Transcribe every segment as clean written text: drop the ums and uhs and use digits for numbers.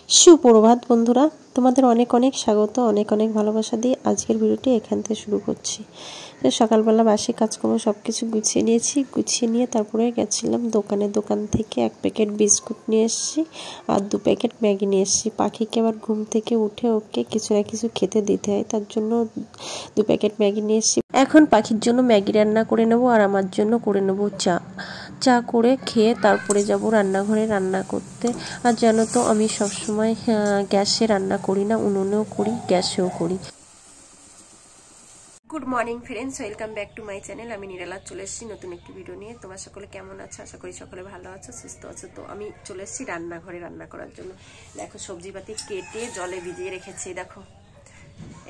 সুপ্রভাত বন্ধুরা, তোমাদের অনেক অনেক স্বাগত, অনেক অনেক ভালোবাসা দিয়ে আজকের ভিডিওটি এখান থেকে শুরু করছি। সকালবেলা বাসি কাজকর্ম সব কিছু গুছিয়ে নিয়েছি, গুছিয়ে নিয়ে তারপরে গেছিলাম দোকান থেকে 1 প্যাকেট বিস্কুট নিয়ে এসেছি আর 2 প্যাকেট ম্যাগি নিয়ে এসেছি। পাখিকে আবার ঘুম থেকে উঠে ওকে কিছু না কিছু খেতে দিতে হয়, তার জন্য 2 প্যাকেট ম্যাগি নিয়ে এসেছি। এখন পাখির জন্য ম্যাগি রান্না করে নেব আর আমার জন্য করে নেব চা করে খেয়ে তারপরে যাব রান্নাঘরে রান্না করতে। আর জানো তো আমি সবসময় গ্যাসে রান্না করি না, উনুনেও করি, গ্যাসেও করি। Good morning friends, welcome back to my channel. আমি নিরালা চলে এসেছি নতুন একটি ভিডিও নিয়ে। তোমার সকলে কেমন আছো? আশা করি সকলে ভালো আছো, সুস্থ আছো। তো আমি চলে এসেছি রান্নাঘরে রান্না করার জন্য। দেখো সবজিপাতি কেটে জলে ভিজিয়ে রেখেছি। দেখো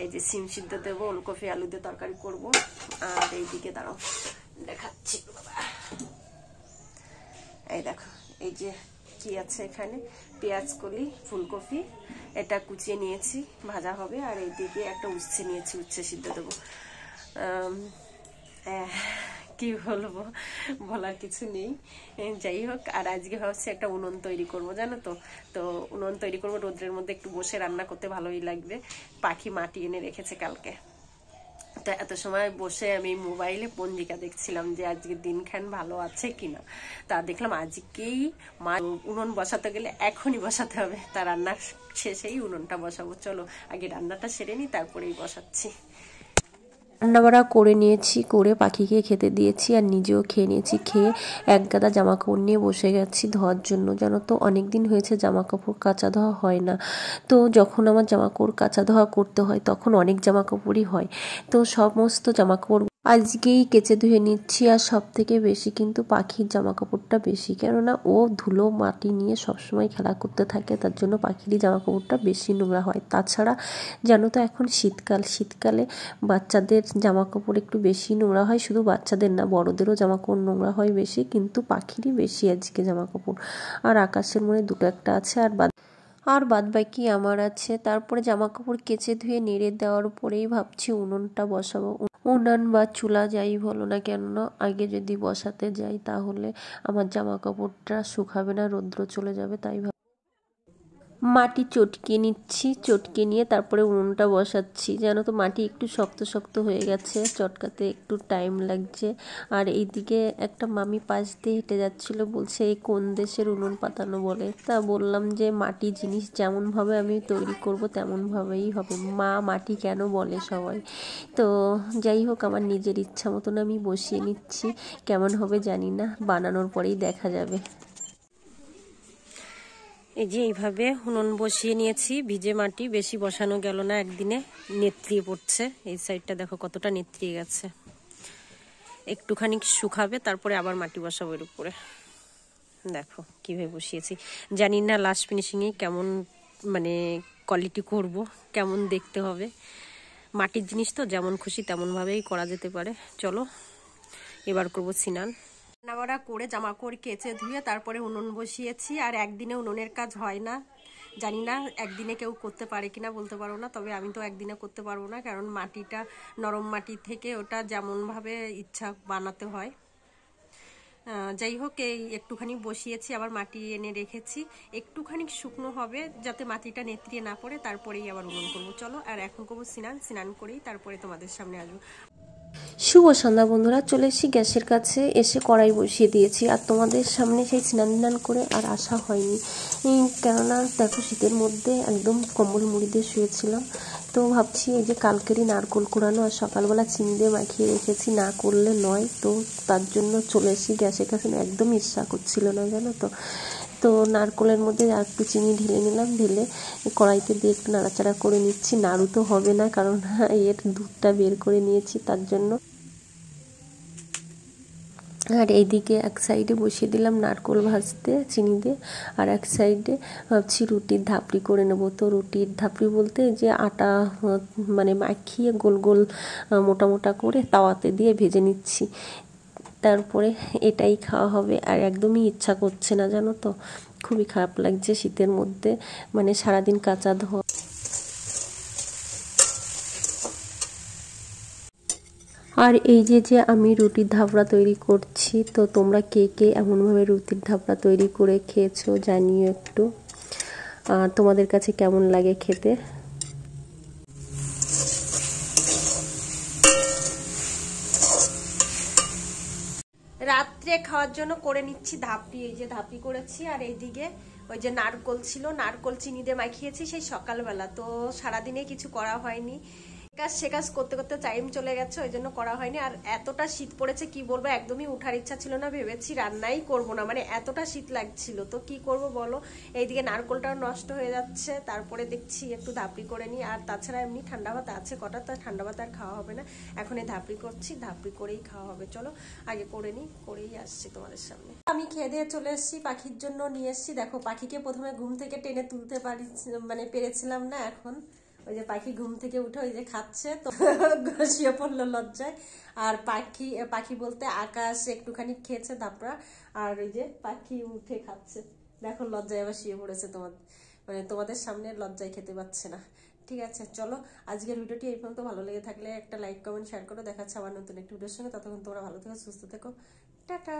এই যে সিম সিদ্ধ দেবো, ওলকপি আলু দিয়ে তরকারি করবো। আর এইদিকে দাঁড়াও দেখাচ্ছি, এই দেখো এই যে কি আছে এখানে, পেঁয়াজ কলি, ফুলকপি এটা কুচিয়ে নিয়েছি, ভাজা হবে। আর এইদিকে একটা উচ্ছে নিয়েছি, উচ্ছে সিদ্ধ দেবো। কি বলবো, বলার কিছু নেই। যাই হোক, আর আজকে ভাবছি একটা উনুন তৈরি করবো, জানো তো। তো উনুন তৈরি করবো, রোদ্রের মধ্যে একটু বসে রান্না করতে ভালোই লাগবে। পাখি মাটি এনে রেখেছে কালকে, তো এত সময় বসে আমি মোবাইলে পঞ্জিকা দেখছিলাম যে আজকে দিনখান ভালো আছে কিনা। তা দেখলাম আজকেই উনুন বসাতে গেলে এখনই বসাতে হবে, তা রান্না শেষেই উনুনটা বসাবো। চলো আগে রান্নাটা সেরে নিই, তারপরেই বসাচ্ছি। রান্নাবাড়া করে নিয়েছি, করে পাখিকে খেতে দিয়েছি আর নিজেও খেয়ে নিয়েছি। খেয়ে এক গাদা জামা কাপড় নিয়ে বসে গেছি ধোয়ার জন্য। জানো তো অনেক দিন হয়েছে জামা কাপড় কাচা ধোয়া হয় না। তো যখন আমার জামা কাপড় কাচা ধোয়া করতে হয় তখন অনেক জামা কাপড়ই হয়। তো সমস্ত জামা কাপড় আজকেই কেচে ধুয়ে নিচ্ছি। আর সব থেকে বেশি কিন্তু পাখির জামা কাপড়টা বেশি, কেননা ও ধুলো মাটি নিয়ে সবসময় খেলা করতে থাকে, তার জন্য পাখিরই জামা কাপড়টা বেশি নোংরা হয়। তাছাড়া জানো তো এখন শীতকালে বাচ্চাদের জামা কাপড় একটু বেশি নোংরা হয়, শুধু বাচ্চাদের না বড়দেরও জামা কাপড় নোংরা হয় বেশি, কিন্তু পাখিরই বেশি আজকে জামা কাপড়। আর আকাশের মনে দুটো একটা আছে, আর বাদ বাকি আমার আছে। তারপরে জামা কাপড় কেচে ধুয়ে নেড়ে দেওয়ার পরেই ভাবছি উনুনটা বসাবো। উনান বা চুলা যাই বলো না কেননা, আগে যদি বসাতে যাই তাহলে আমার জামা কাপড়টা শুকাবে না, রৌদ্র চলে যাবে। তাই মাটি চটকে নিচ্ছি, চটকে নিয়ে তারপরে উনুনটা বসাচ্ছি। জানো তো মাটি একটু শক্ত শক্ত হয়ে গেছে, চটকাতে একটু টাইম লাগছে। আর এইদিকে একটা মামি পাশ দিয়ে হেঁটে যাচ্ছিল, বলছে এই কোন দেশের উনুন পাতানো বলে। তা বললাম যে মাটি জিনিস যেমনভাবে আমি তৈরি করব তেমনভাবেই হবে, মা মাটি কেন বলে সবাই। তো যাই হোক, আমার নিজের ইচ্ছা মতন আমি বসিয়ে নিচ্ছি, কেমন হবে জানি না, বানানোর পরেই দেখা যাবে। এই যে এইভাবে উনুন বসিয়ে নিয়েছি, ভিজে মাটি, বেশি বসানো গেল না, একদিনে নেত্রিয়ে পড়ছে। এই সাইডটা দেখো কতটা নেত্রিয়ে গেছে। একটুখানি শুকাবে, তারপরে আবার মাটি বসাবো এর উপরে। দেখো কিভাবে বসিয়েছি, জানি না লাস্ট ফিনিশিংয়ে কেমন মানে কোয়ালিটি করব, কেমন দেখতে হবে। মাটির জিনিস তো যেমন খুশি তেমনভাবেই করা যেতে পারে। চলো এবার করবো স্নান। রান্নাবাড়া করে জামা কাপড় কেচে ধুয়ে তারপরে উনুন বসিয়েছি। আর একদিনে উনুনের কাজ হয় না, জানি না একদিনে কেউ করতে পারে কিনা বলতে পারবো না, তবে আমি তো একদিনে করতে পারবো না, কারণ মাটিটা নরম মাটি থেকে ওটা যেমনভাবে ইচ্ছা বানাতে হয়। যাই হোক, এই একটুখানি বসিয়েছি, আবার মাটি এনে রেখেছি, একটুখানি শুকনো হবে যাতে মাটিটা নেত্রিয়ে না পড়ে, তারপরেই আবার উনুন করবো। চলো আর এখন করবো স্নান করেই তারপরে তোমাদের সামনে আসবো। শুভ সন্ধ্যা বন্ধুরা, চলে এসেছি গ্যাসের কাছে, এসে কড়াই বসিয়ে দিয়েছি। আর তোমাদের সামনে সেই স্নান করে আর আসা হয়নি, কেননা দেখো শীতের মধ্যে একদম কম্বল মুড়ি দিয়ে শুয়েছিলাম। তো ভাবছি এই যে কালকেরই নারকোল কুড়ানো আর সকালবেলা চিনি দিয়ে মাখিয়ে রেখেছি, না করলে নয়। তো তার জন্য চলে এসেছি গ্যাসের কাছে, একদম ইচ্ছা করছিল না জানো তো। তো নারকোলের মধ্যে আর একটু চিনি ঢেলে নিলাম, ঢেলে কড়াইতে দিয়ে একটু নাড়াচাড়া করে নিচ্ছি। নাড়ু তো হবে না, কারণ এর দুধটা বের করে নিয়েছি তার জন্য। আর এইদিকে এক সাইডে বসিয়ে দিলাম নারকোল ভাজতে চিনি দিয়ে, আর এক সাইডে ভাবছি রুটির ধাপড়ি করে নেবো। তো রুটির ধাপড়ি বলতে যে আটা মানে মাখিয়ে গোল গোল মোটা মোটা করে তাওয়াতে দিয়ে ভেজে নিচ্ছি, তারপরে এটাই খাওয়া হবে। আর একদমই ইচ্ছা করছে না জানো তো, খুবই খারাপ লাগছে শীতের মধ্যে, মানে সারাদিন কাঁচা ধোয়া। আর এই যে আমি রুটির ধাপড়া তৈরি করছি, তো তোমরা কে কে এমনভাবে রুটির ধাপড়া তৈরি করে খেয়েছো জানিও একটু। আর তোমাদের কাছে কেমন লাগে খেতে। রাত্রে খাওয়ার জন্য করে নিচ্ছি ধাপড়ি, এই যে ধাপড়ি করেছি, আর এইদিকে ওই যে নারকোল ছিল, নারকোল চিনি দিয়ে মাখিয়েছি সেই সকালবেলা। তো সারাদিনে কিছু করা হয়নি, কাজ সে কাজ করতে করতে টাইম চলে গেছে, ওই জন্য করা হয়নি। আর এতটা শীত পড়েছে কি বলবো, একদমই উঠার ইচ্ছা ছিল না, ভেবেছি রান্নাই করব না, মানে এতটা শীত লাগছিল। তো কি করব বলো, এইদিকে নারকোলটাও নষ্ট হয়ে যাচ্ছে, তারপরে দেখছি একটু ধাপড়ি করে নিই। আর তাছাড়া এমনি ঠান্ডা ভাত আছে কটা, তো ঠান্ডা ভাত আর খাওয়া হবে না, এখন এই ধাপড়ি করছি, ধাপড়ি করেই খাওয়া হবে। চলো আগে করে নিই, করেই আসছি তোমাদের সামনে। আমি খেয়ে দিয়ে চলে এসেছি, পাখির জন্য নিয়ে এসেছি। দেখো পাখিকে প্রথমে ঘুম থেকে টেনে তুলতে পারি, মানে পেরেছিলাম না, এখন ওই যে পাখি ঘুম থেকে উঠে ওই যে খাচ্ছে, তো শুয়ে পড়লো লজ্জায়। আর পাখি বলতে আকাশ একটুখানি খেয়েছে ধাপড়া, আর ওই যে পাখি উঠে খাচ্ছে, দেখো লজ্জায় আবার শুয়ে পড়েছে, তোমাদের সামনে লজ্জায় খেতে পাচ্ছে না। ঠিক আছে, চলো আজকের ভিডিওটি এই পর্যন্ত। ভালো লেগে থাকলে একটা লাইক কমেন্ট শেয়ার করো। দেখাচ্ছে আবার নতুন একটি ভিডিওর সঙ্গে, ততক্ষণ তোমরা ভালো থেকো, সুস্থ থেকো, টাটা।